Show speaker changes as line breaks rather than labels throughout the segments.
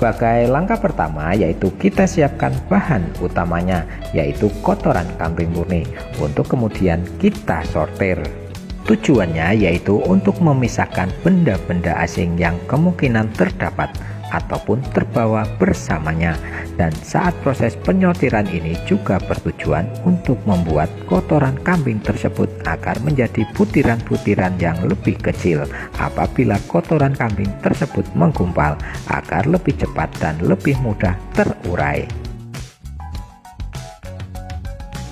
Sebagai langkah pertama yaitu kita siapkan bahan utamanya yaitu kotoran kambing murni untuk kemudian kita sortir. Tujuannya yaitu untuk memisahkan benda-benda asing yang kemungkinan terdapat ataupun terbawa bersamanya, dan saat proses penyortiran ini juga bertujuan untuk membuat kotoran kambing tersebut agar menjadi butiran-butiran yang lebih kecil apabila kotoran kambing tersebut menggumpal agar lebih cepat dan lebih mudah terurai.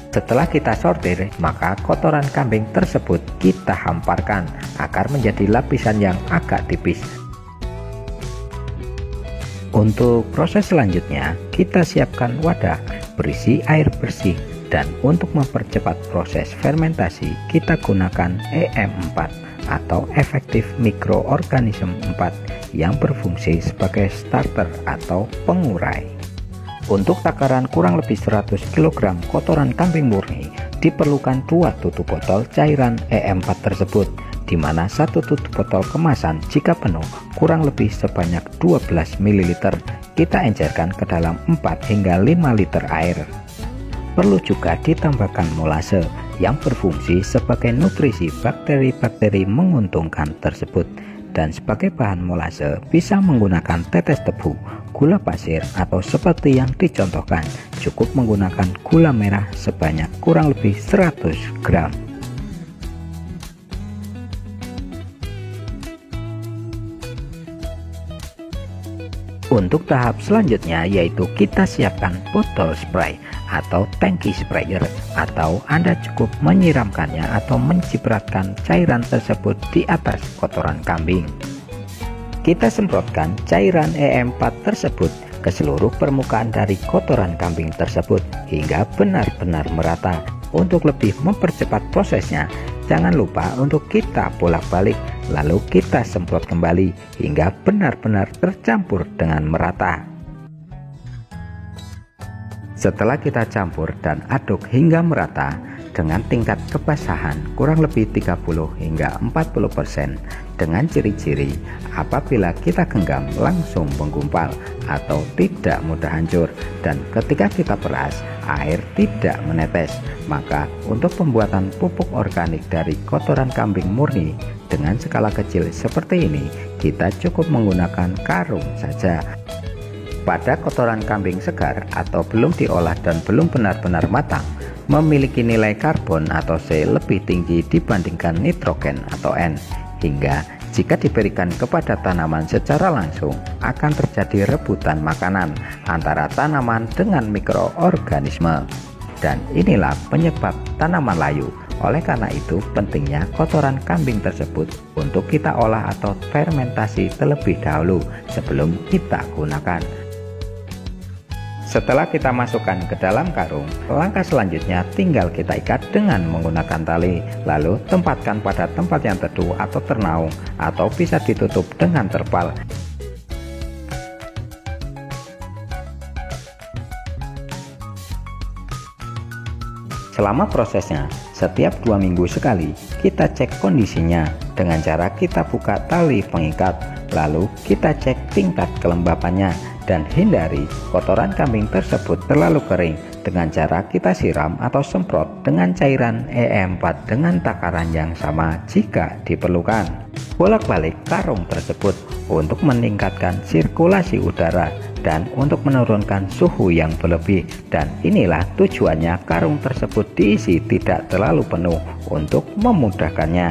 Setelah kita sortir, maka kotoran kambing tersebut kita hamparkan agar menjadi lapisan yang agak tipis. Untuk proses selanjutnya, kita siapkan wadah berisi air bersih, dan untuk mempercepat proses fermentasi kita gunakan EM4 atau efektif mikroorganisme 4 yang berfungsi sebagai starter atau pengurai. Untuk takaran kurang lebih 100 kg kotoran kambing murni diperlukan 2 tutup botol cairan EM4 tersebut, di mana 1 tutup botol kemasan jika penuh kurang lebih sebanyak 12 ml kita encerkan ke dalam 4 hingga 5 liter air. Perlu juga ditambahkan molase yang berfungsi sebagai nutrisi bakteri-bakteri menguntungkan tersebut, dan sebagai bahan molase bisa menggunakan tetes tebu, gula pasir, atau seperti yang dicontohkan cukup menggunakan gula merah sebanyak kurang lebih 100 gram. Untuk tahap selanjutnya yaitu kita siapkan botol spray atau tangki sprayer, atau Anda cukup menyiramkannya atau mencipratkan cairan tersebut di atas kotoran kambing. Kita semprotkan cairan EM4 tersebut ke seluruh permukaan dari kotoran kambing tersebut hingga benar-benar merata. Untuk lebih mempercepat prosesnya, jangan lupa untuk kita bolak-balik lalu kita semprot kembali hingga benar-benar tercampur dengan merata. Setelah kita campur dan aduk hingga merata dengan tingkat kebasahan kurang lebih 30 hingga 40%, dengan ciri-ciri apabila kita genggam langsung menggumpal atau tidak mudah hancur, dan ketika kita peras air tidak menetes, maka untuk pembuatan pupuk organik dari kotoran kambing murni dengan skala kecil seperti ini kita cukup menggunakan karung saja. Pada kotoran kambing segar atau belum diolah dan belum benar-benar matang memiliki nilai karbon atau C lebih tinggi dibandingkan nitrogen atau N, hingga jika diberikan kepada tanaman secara langsung akan terjadi rebutan makanan antara tanaman dengan mikroorganisme, dan inilah penyebab tanaman layu. Oleh karena itu pentingnya kotoran kambing tersebut untuk kita olah atau fermentasi terlebih dahulu sebelum kita gunakan. Setelah kita masukkan ke dalam karung, langkah selanjutnya tinggal kita ikat dengan menggunakan tali, lalu tempatkan pada tempat yang teduh atau ternaung, atau bisa ditutup dengan terpal. Selama prosesnya, setiap 2 minggu sekali kita cek kondisinya dengan cara kita buka tali pengikat, lalu kita cek tingkat kelembapannya, dan hindari kotoran kambing tersebut terlalu kering dengan cara kita siram atau semprot dengan cairan EM4 dengan takaran yang sama jika diperlukan. Bolak-balik karung tersebut untuk meningkatkan sirkulasi udara dan untuk menurunkan suhu yang berlebih, dan inilah tujuannya karung tersebut diisi tidak terlalu penuh untuk memudahkannya.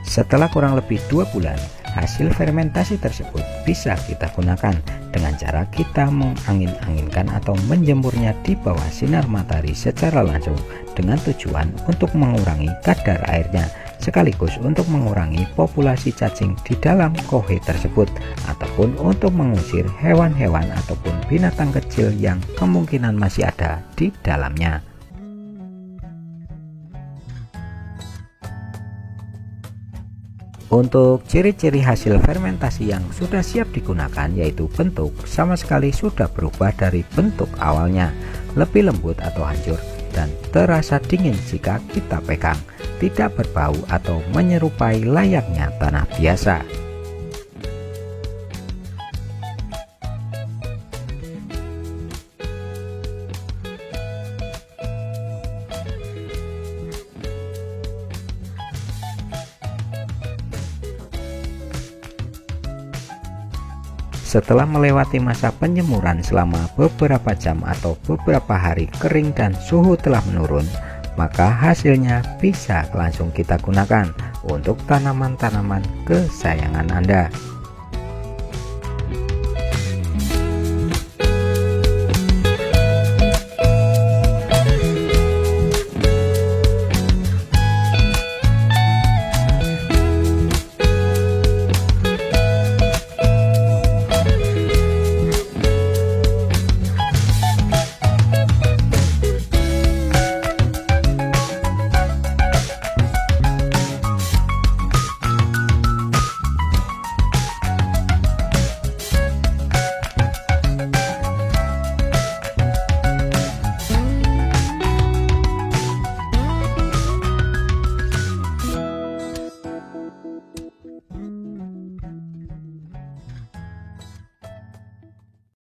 Setelah kurang lebih 2 bulan, hasil fermentasi tersebut bisa kita gunakan dengan cara kita mengangin-anginkan atau menjemurnya di bawah sinar matahari secara langsung, dengan tujuan untuk mengurangi kadar airnya sekaligus untuk mengurangi populasi cacing di dalam kohe tersebut, ataupun untuk mengusir hewan-hewan ataupun binatang kecil yang kemungkinan masih ada di dalamnya. Untuk ciri-ciri hasil fermentasi yang sudah siap digunakan yaitu bentuk sama sekali sudah berubah dari bentuk awalnya, lebih lembut atau hancur, dan terasa dingin jika kita pegang, tidak berbau atau menyerupai layaknya tanah biasa. Setelah melewati masa penjemuran selama beberapa jam atau beberapa hari kering dan suhu telah menurun, maka hasilnya bisa langsung kita gunakan untuk tanaman-tanaman kesayangan Anda.